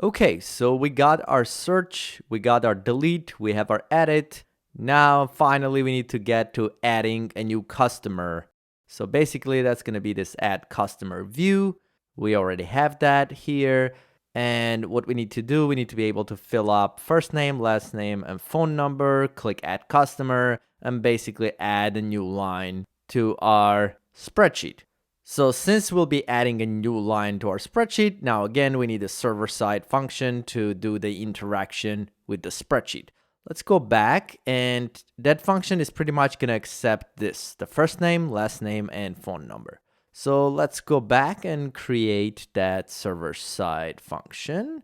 Okay, so we got our search, we got our delete, we have our edit. Now, finally, we need to get to adding a new customer. So basically, that's going to be this add customer view. We already have that here. And what we need to do, we need to be able to fill up first name, last name, and phone number, click add customer, and basically add a new line to our spreadsheet. So since we'll be adding a new line to our spreadsheet, now again, we need a server-side function to do the interaction with the spreadsheet. Let's go back, and that function is pretty much going to accept this, the first name, last name, and phone number. So let's go back and create that server-side function.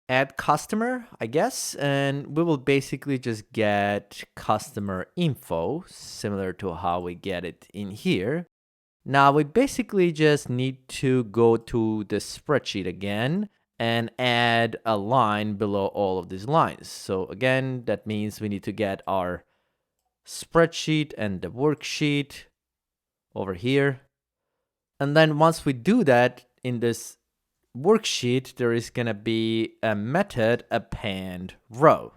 Add customer, I guess, and we will basically just get customer info, similar to how we get it in here. Now we basically just need to go to the spreadsheet again and add a line below all of these lines. So again, that means we need to get our spreadsheet and the worksheet over here. And then once we do that, in this worksheet, there is going to be a method append row.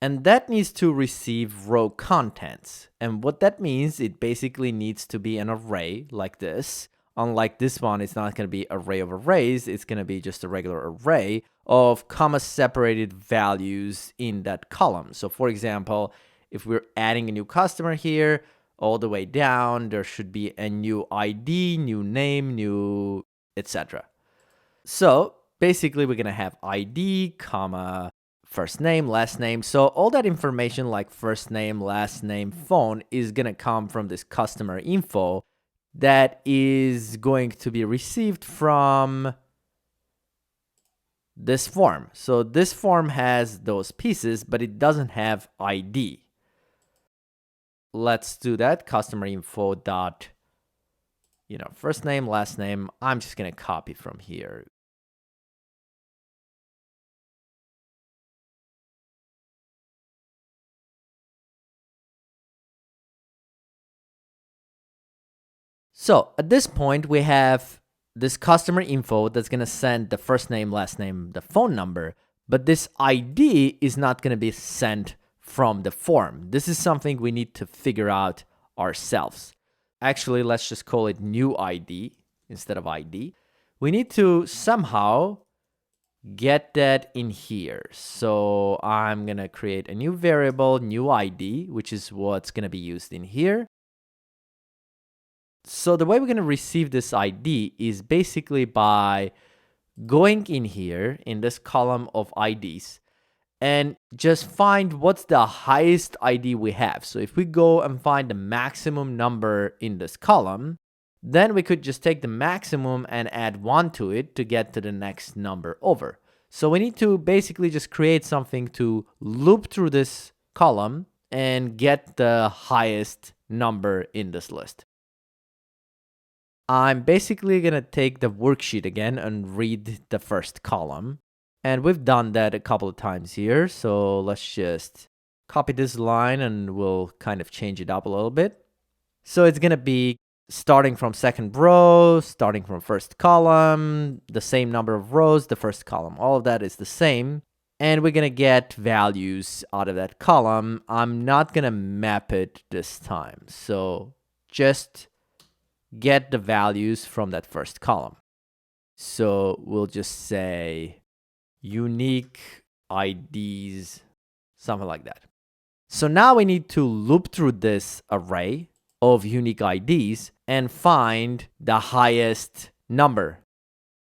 And that needs to receive row contents. And what that means, it basically needs to be an array like this. Unlike this one, it's not going to be array of arrays. It's going to be just a regular array of comma-separated values in that column. So for example, if we're adding a new customer here, all the way down, there should be a new ID, new name, new etc. So basically, we're going to have ID, comma, first name, last name. So all that information like first name, last name, phone is going to come from this customer info that is going to be received from this form. So this form has those pieces, but it doesn't have ID. Let's do that. Customer info dot, first name, last name. I'm just going to copy from here. So at this point, we have this customer info that's going to send the first name, last name, the phone number, but this ID is not going to be sent from the form. This is something we need to figure out ourselves. Actually, let's just call it new ID instead of ID. We need to somehow get that in here. So I'm going to create a new variable, new ID, which is what's going to be used in here. So the way we're going to receive this ID is basically by going in here in this column of IDs and just find what's the highest ID we have. So if we go and find the maximum number in this column, then we could just take the maximum and add 1 to it to get to the next number over. So we need to basically just create something to loop through this column and get the highest number in this list. I'm basically going to take the worksheet again and read the first column. And we've done that a couple of times here. So let's just copy this line and we'll kind of change it up a little bit. So it's going to be starting from second row, starting from first column, the same number of rows, the first column. All of that is the same. And we're going to get values out of that column. I'm not going to map it this time. So just get the values from that first column. So we'll just say unique IDs, something like that. So now we need to loop through this array of unique IDs and find the highest number.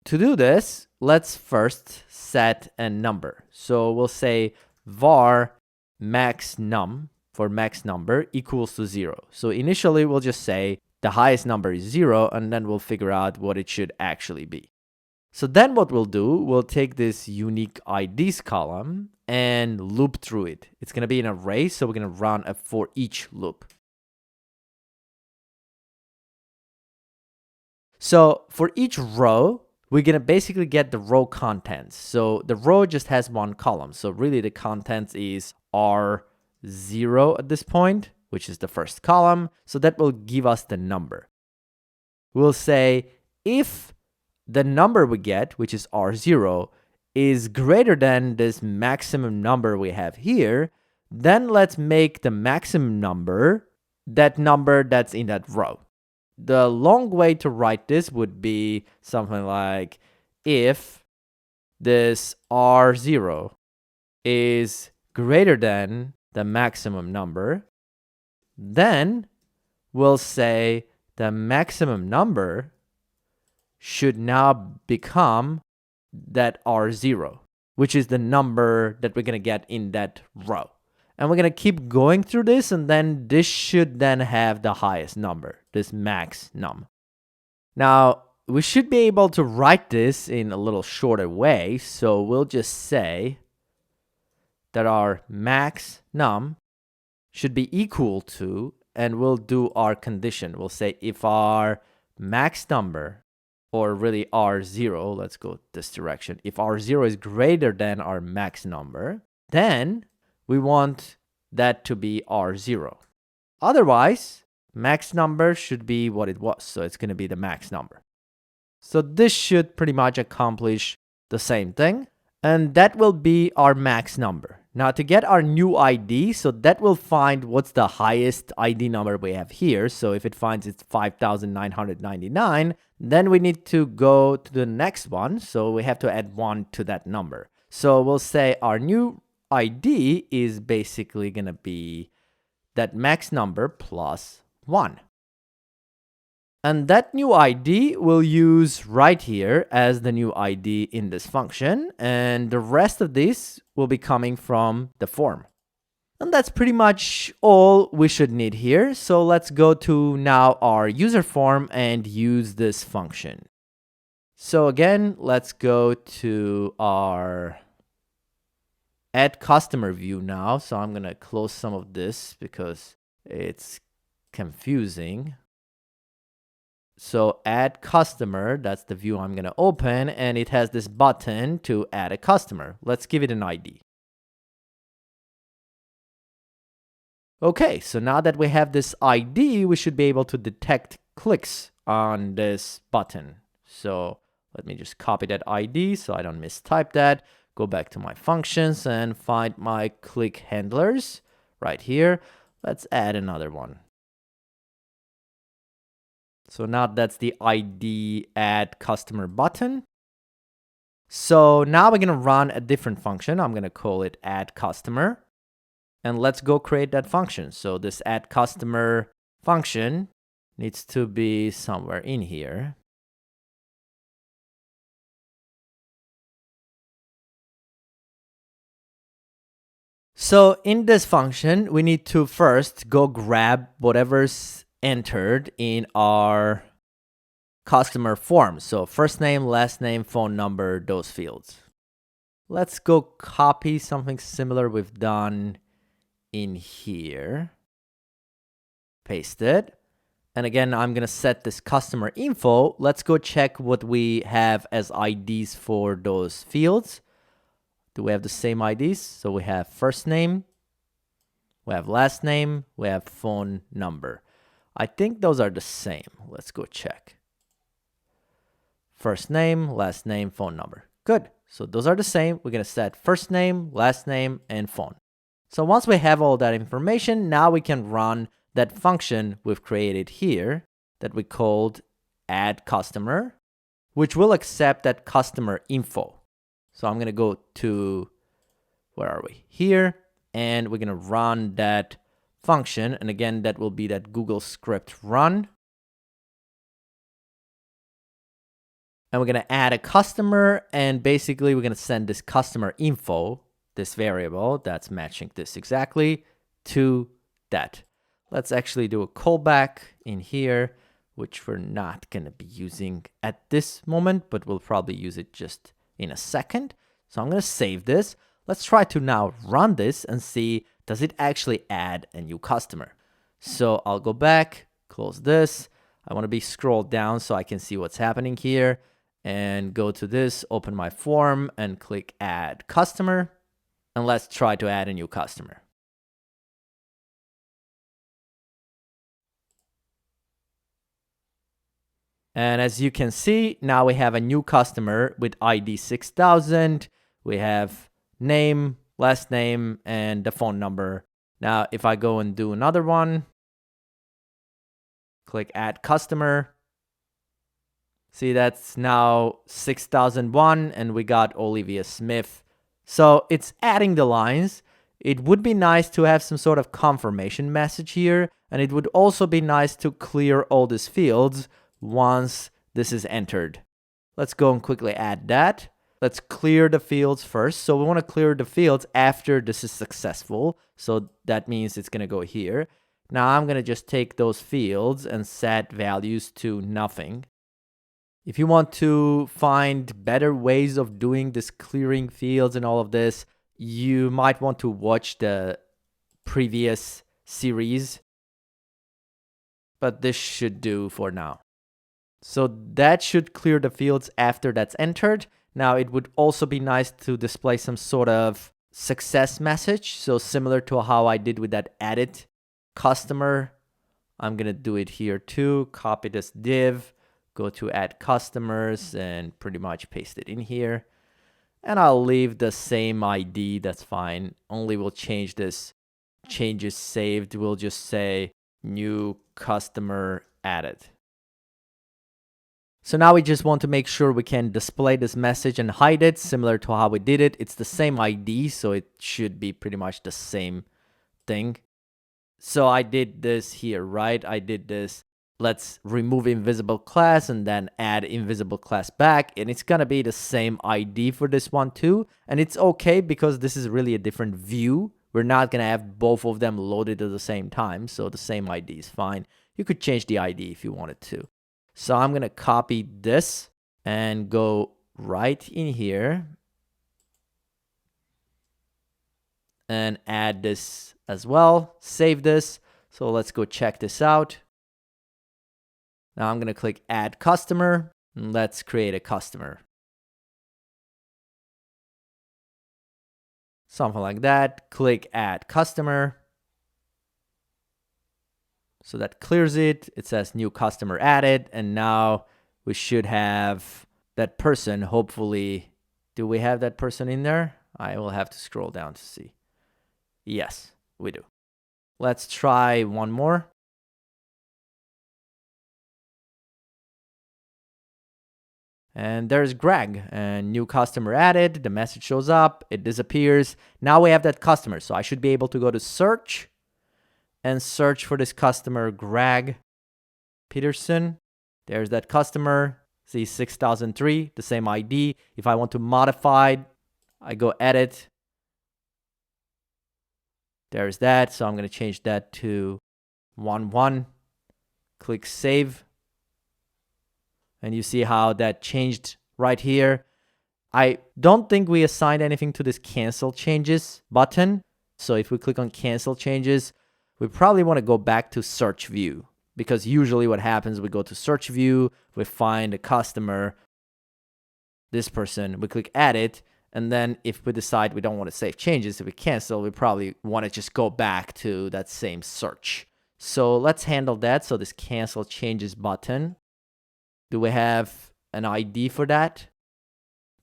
To do this, let's first set a number. So we'll say var max num for max number equals to 0. So initially we'll just say the highest number is 0, and then we'll figure out what it should actually be. So then what we'll do, we'll take this unique IDs column and loop through it. It's going to be an array, so we're going to run a for each loop. So for each row, we're going to basically get the row contents. So the row just has one column. So really the contents is R0 at this point, which is the first column. So that will give us the number. we'll say if the number we get, which is R0, is greater than this maximum number we have here, then let's make the maximum number that number that's in that row. The long way to write this would be something like if this R0 is greater than the maximum number, then we'll say the maximum number should now become that R0, which is the number that we're going to get in that row. And we're going to keep going through this, and then this should then have the highest number, this max num. Now, we should be able to write this in a little shorter way, so we'll just say that our max num should be equal to, and we'll do our condition. We'll say if our max number, or really R0, let's go this direction. If R0 is greater than our max number, then we want that to be R0. Otherwise, max number should be what it was. So it's going to be the max number. So this should pretty much accomplish the same thing. And that will be our max number. Now to get our new ID, so that will find what's the highest ID number we have here. So if it finds it's 5,999, then we need to go to the next one. So we have to add 1 to that number. So we'll say our new ID is basically going to be that max number plus 1. And that new ID we'll use right here as the new ID in this function. And the rest of this will be coming from the form. And that's pretty much all we should need here. So let's go to now our user form and use this function. So again, let's go to our add customer view now. So I'm going to close some of this because it's confusing. So add customer, that's the view I'm going to open, and it has this button to add a customer. Let's give it an ID. Okay, so now that we have this ID, we should be able to detect clicks on this button. So let me just copy that ID so I don't mistype that. Go back to my functions and find my click handlers right here. Let's add another one. So now that's the ID add customer button. So now we're going to run a different function. I'm going to call it add customer. And let's go create that function. So this add customer function needs to be somewhere in here. So in this function, we need to first go grab whatever's entered in our customer form. So first name, last name, phone number, those fields. Let's go copy something similar we've done in here. Paste it. And again, I'm going to set this customer info. Let's go check what we have as IDs for those fields. Do we have the same IDs? So we have first name, we have last name, we have phone number. I think those are the same. Let's go check. First name, last name, phone number. Good. So those are the same. We're going to set first name, last name, and phone. So once we have all that information, now we can run that function we've created here that we called add customer, which will accept that customer info. So I'm going to go to, where are we? Here. And we're going to run that function. And again, that will be that Google script run. And we're going to add a customer. And basically, we're going to send this customer info, this variable that's matching this exactly, to that. Let's actually do a callback in here, which we're not going to be using at this moment, but we'll probably use it just in a second. So I'm going to save this. Let's try to now run this and see, does it actually add a new customer? So I'll go back, close this. I want to be scrolled down so I can see what's happening here, and go to this, open my form, and click add customer. And let's try to add a new customer. And as you can see, now we have a new customer with ID 6000. We have name, last name, and the phone number. Now, if I go and do another one, click add customer. See, that's now 6001, and we got Olivia Smith. So it's adding the lines. It would be nice to have some sort of confirmation message here, and it would also be nice to clear all these fields once this is entered. Let's go and quickly add that. Let's clear the fields first. So we want to clear the fields after this is successful. So that means it's going to go here. Now I'm going to just take those fields and set values to nothing. If you want to find better ways of doing this clearing fields and all of this, you might want to watch the previous series. But this should do for now. So that should clear the fields after that's entered. Now it would also be nice to display some sort of success message. So similar to how I did with that edit customer, I'm going to do it here too. Copy this div, go to add customers, and pretty much paste it in here. And I'll leave the same ID, that's fine. Only we'll change this changes saved. We'll just say new customer added. So now we just want to make sure we can display this message and hide it, similar to how we did it. It's the same ID, so it should be pretty much the same thing. So I did this here, right? I did this. Let's remove invisible class and then add invisible class back. And it's going to be the same ID for this one too. And it's okay because this is really a different view. We're not going to have both of them loaded at the same time. So the same ID is fine. You could change the ID if you wanted to. So I'm going to copy this and go right in here and add this as well. Save this. So let's go check this out. Now I'm going to click add customer and let's create a customer. Something like that. Click add customer. So that clears it. It says new customer added. And now we should have that person. Hopefully, do we have that person in there? I will have to scroll down to see. Yes, we do. Let's try one more. And there's Greg, and new customer added. The message shows up. It disappears. Now we have that customer. So I should be able to go to search and search for this customer, Greg Peterson. There's that customer. See 6003, the same ID. If I want to modify, I go edit. There's that. So I'm going to change that to 11. Click save. And you see how that changed right here. I don't think we assigned anything to this cancel changes button. So if we click on cancel changes, we probably want to go back to search view, because usually what happens, we go to search view, we find a customer, this person, we click edit, and then if we decide we don't want to save changes, if we cancel, we probably want to just go back to that same search. So let's handle that. So this cancel changes button. Do we have an ID for that?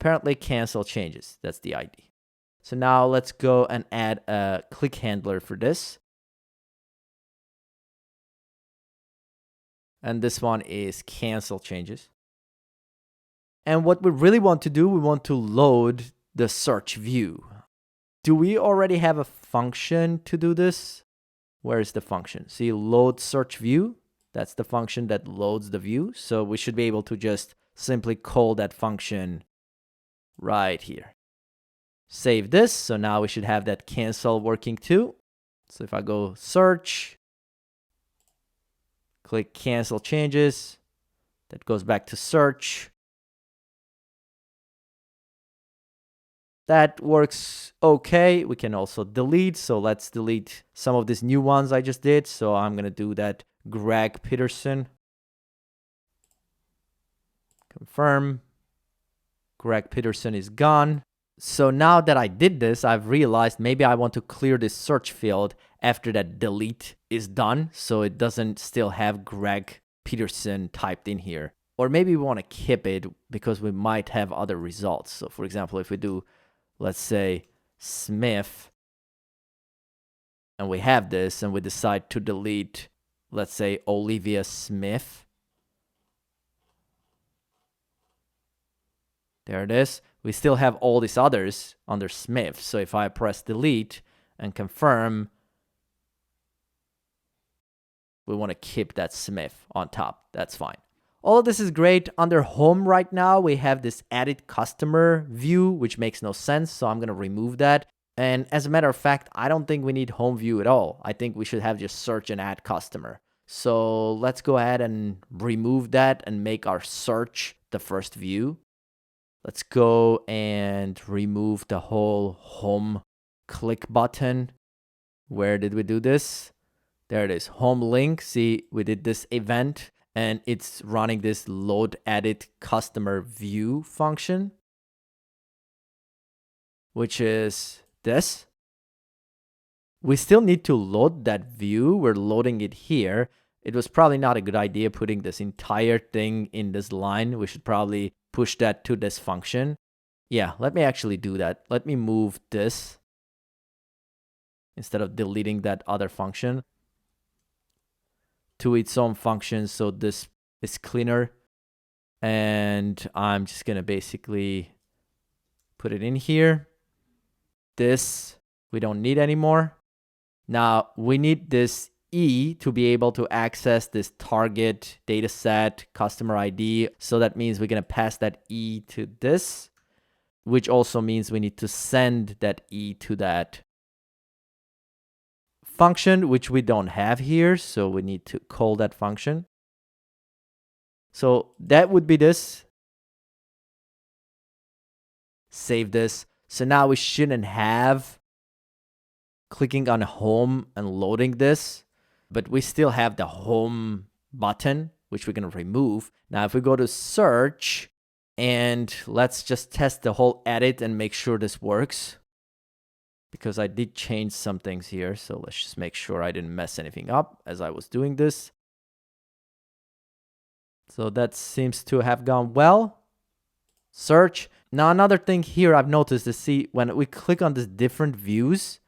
Apparently cancel changes. That's the ID. So now let's go and add a click handler for this. And this one is cancel changes. And what we really want to do, we want to load the search view. Do we already have a function to do this? Where is the function? See, load search view. That's the function that loads the view. So we should be able to just simply call that function right here. Save this. So now we should have that cancel working too. So if I go search, click cancel changes, that goes back to search. That works okay. We can also delete. So let's delete some of these new ones I just did. So I'm going to do that. Greg Peterson. Confirm. Greg Peterson is gone. So now that I did this, I've realized maybe I want to clear this search field after that delete is done, so it doesn't still have Greg Peterson typed in here. Or maybe we want to keep it because we might have other results. So for example, if we do, let's say, Smith, and we have this, and we decide to delete, let's say, Olivia Smith. There it is. We still have all these others under Smith. So if I press delete and confirm, we want to keep that Smith on top. That's fine. All of this is great. Under home right now, we have this added customer view, which makes no sense. So I'm going to remove that. And as a matter of fact, I don't think we need home view at all. I think we should have just search and add customer. So let's go ahead and remove that and make our search the first view. Let's go and remove the whole home click button. Where did we do this? There it is, home link. See, we did this event and it's running this load edit customer view function, which is this. We still need to load that view. We're loading it here. It was probably not a good idea putting this entire thing in this line. We should probably push that to this function. Yeah, let me actually do that. Let me move this instead of deleting that other function to its own function, so this is cleaner. And I'm just gonna basically put it in here. This we don't need anymore. Now we need this E to be able to access this target dataset customer ID. So that means we're gonna pass that E to this, which also means we need to send that E to that function, which we don't have here. So we need to call that function. So that would be this. Save this. So now we shouldn't have clicking on home and loading this, but we still have the home button, which we're going to remove. Now, if we go to search and let's just test the whole edit and make sure this works, because I did change some things here. So let's just make sure I didn't mess anything up as I was doing this. So that seems to have gone well. Search. Now, another thing here I've noticed is, see, when we click on these different views,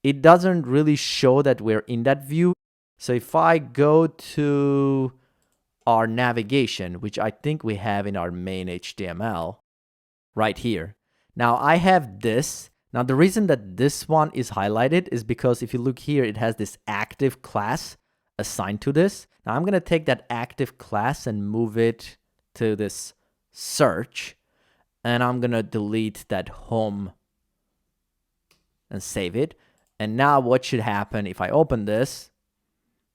it doesn't really show that we're in that view. So if I go to our navigation, which I think we have in our main HTML right here. Now I have this. Now the reason that this one is highlighted is because if you look here, it has this active class assigned to this. Now I'm going to take that active class and move it to this search. And I'm going to delete that home and save it. And now what should happen if I open this?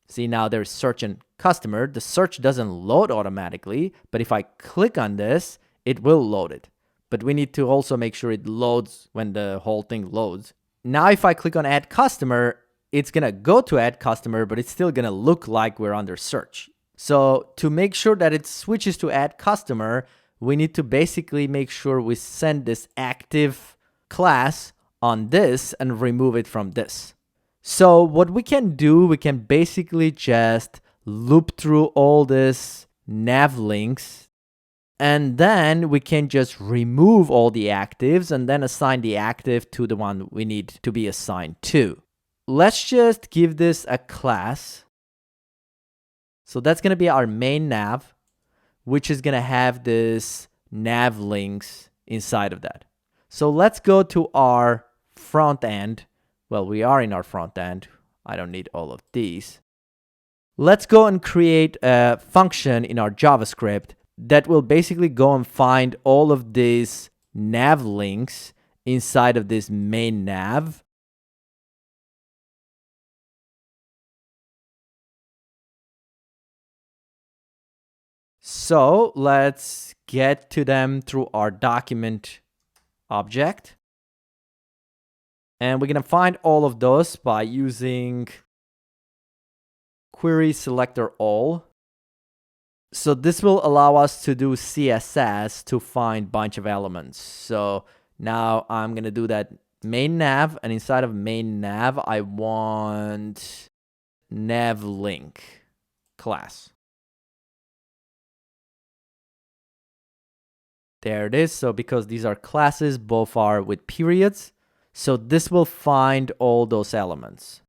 See, now there's search and customer. The search doesn't load automatically, but if I click on this, it will load it. But we need to also make sure it loads when the whole thing loads. Now, if I click on add customer, it's going to go to add customer, but it's still going to look like we're under search. So to make sure that it switches to add customer, we need to basically make sure we send this active class on this and remove it from this. So what we can do, we can basically just loop through all this nav links, and then we can just remove all the actives and then assign the active to the one we need to be assigned to. Let's just give this a class. So that's going to be our main nav, which is going to have this nav links inside of that. So let's go to our front end. Well, we are in our front end. I don't need all of these. Let's go and create a function in our JavaScript that will basically go and find all of these nav links inside of this main nav. So let's get to them through our document object. And we're going to find all of those by using query selector all. So this will allow us to do CSS to find a bunch of elements. So now I'm going to do that main nav, and inside of main nav, I want nav link class. There it is. So because these are classes, both are with periods. So this will find all those elements.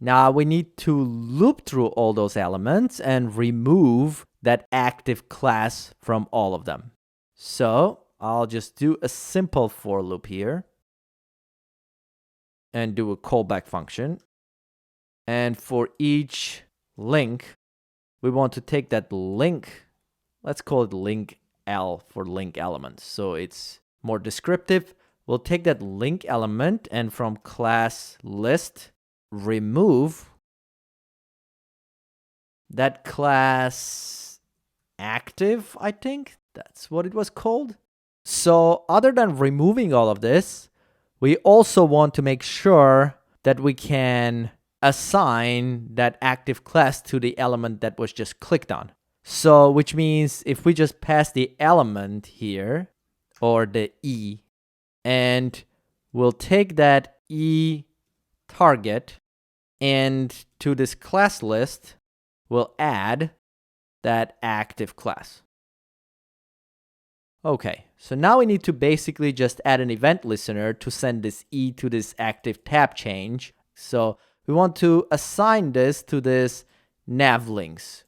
Now we need to loop through all those elements and remove that active class from all of them. So I'll just do a simple for loop here and do a callback function. And for each link, we want to take that link. Let's call it link L for link elements. So it's more descriptive. We'll take that link element and from class list, remove that class active, I think. That's what it was called. So other than removing all of this, we also want to make sure that we can assign that active class to the element that was just clicked on. So which means if we just pass the element here, or the E, and we'll take that E target, and to this class list, we'll add that active class. Okay, so now we need to basically just add an event listener to send this E to this active tab change. So we want to assign this to this nav links.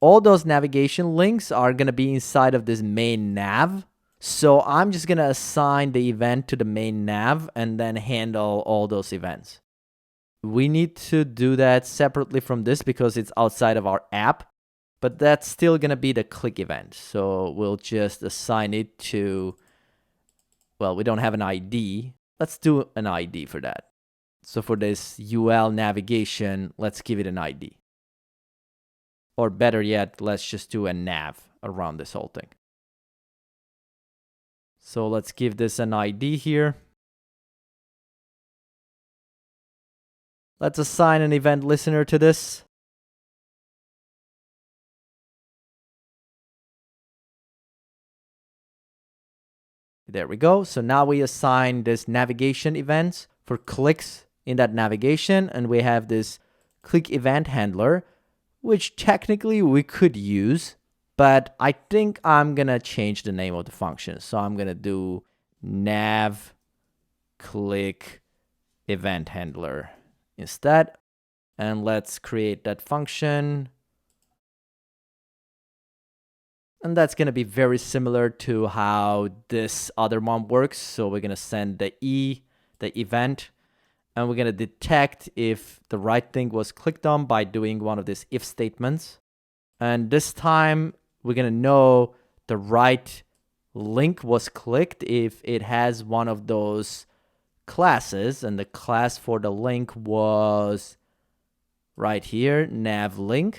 All those navigation links are going to be inside of this main nav. So I'm just going to assign the event to the main nav and then handle all those events. We need to do that separately from this because it's outside of our app, but that's still going to be the click event. So we'll just assign it to, well, we don't have an ID. Let's do an ID for that. So for this UL navigation, let's give it an ID. Or better yet, let's just do a nav around this whole thing. So let's give this an ID here. Let's assign an event listener to this. There we go. So now we assign this navigation events for clicks in that navigation, and we have this click event handler, which technically we could use, but I think I'm gonna change the name of the function. So I'm gonna do NavClick event handler instead, and let's create that function. And that's going to be very similar to how this other one works. So we're going to send the E, the event, and we're going to detect if the right thing was clicked on by doing one of these if statements. And this time we're going to know the right link was clicked if it has one of those classes, and the class for the link was right here, NavLink.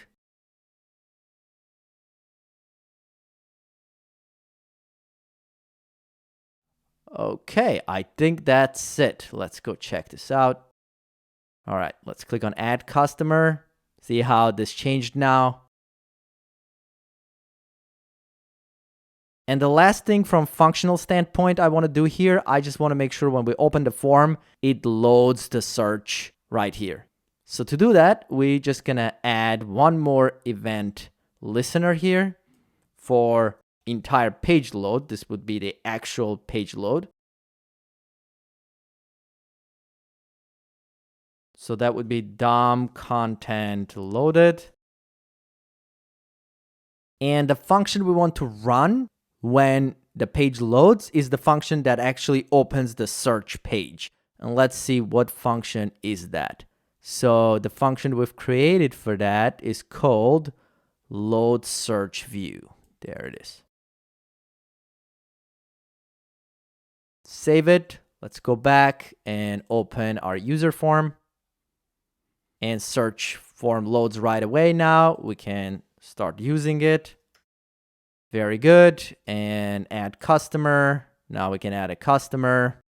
Okay, I think that's it. Let's go check this out. All right, let's click on Add Customer. See how this changed now. And the last thing from functional standpoint I want to do here, I just want to make sure when we open the form, it loads the search right here. So to do that, we're just going to add one more event listener here for entire page load. This would be the actual page load. So that would be DOM content loaded. And the function we want to run when the page loads is the function that actually opens the search page. And let's see what function is that. So the function we've created for that is called load search view. There it is. Save it. Let's go back and open our user form. And search form loads right away now. We can start using it. Very good. And add customer. Now we can add a customer.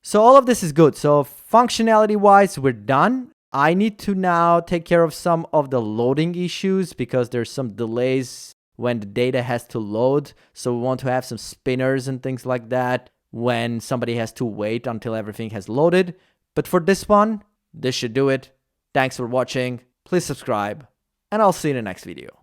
So all of this is good. So functionality wise, we're done. I need to now take care of some of the loading issues because there's some delays when the data has to load. So we want to have some spinners and things like that when somebody has to wait until everything has loaded. But for this one, this should do it. Thanks for watching. Please subscribe, and I'll see you in the next video.